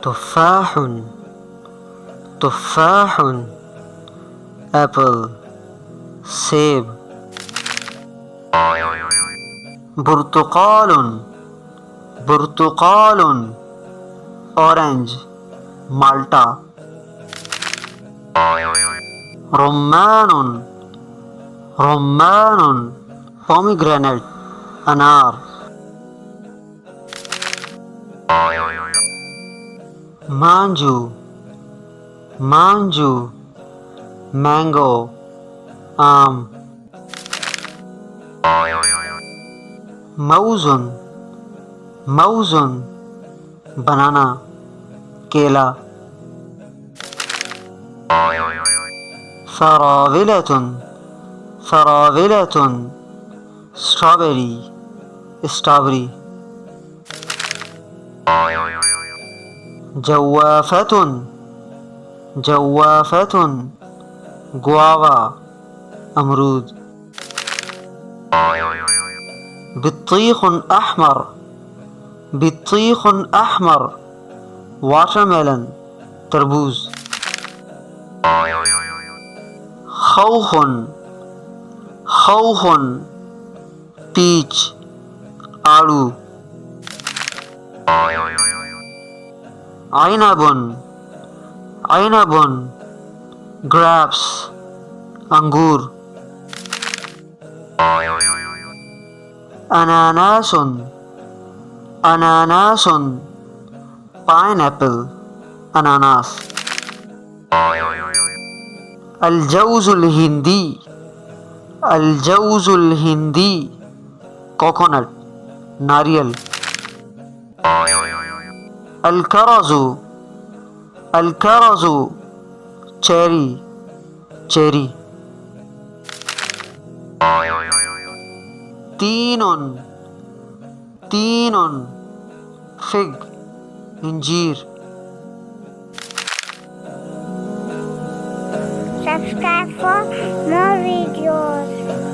तुफ़ाहुन तुफ़ाहुन Apple सेब। बुर्तुकालुन बुर्तुकालुन orange माल्टा। रुम्मानुन रुम्मानुन pomegranate अनार। Manju Manju mango आम। मौजुन मौजुन बनाना केला। फराविलतुन फराविलतुन स्ट्रॉबेरी स्ट्रॉबेरी। जवाफतुन जवाफतुन गुआवा अमरूद। बित्तीखुन अहमर बित्तीखुन अहमर वाटरमेलन तरबूज। खौखुन खौखुन पीच आड़ू। आइनबुन आइनबुन ग्रेप्स अंगूर। अनानासुन अनानासुन पाइनएप्पल अनानास। अलजौजुल हिंदी अलजौजुल हिंदी कोकोनट नारियल। अलकरजु अलकरजु चेरी चेरी। तीनुन तीनुन फिग इंजीर। Subscribe for more videos.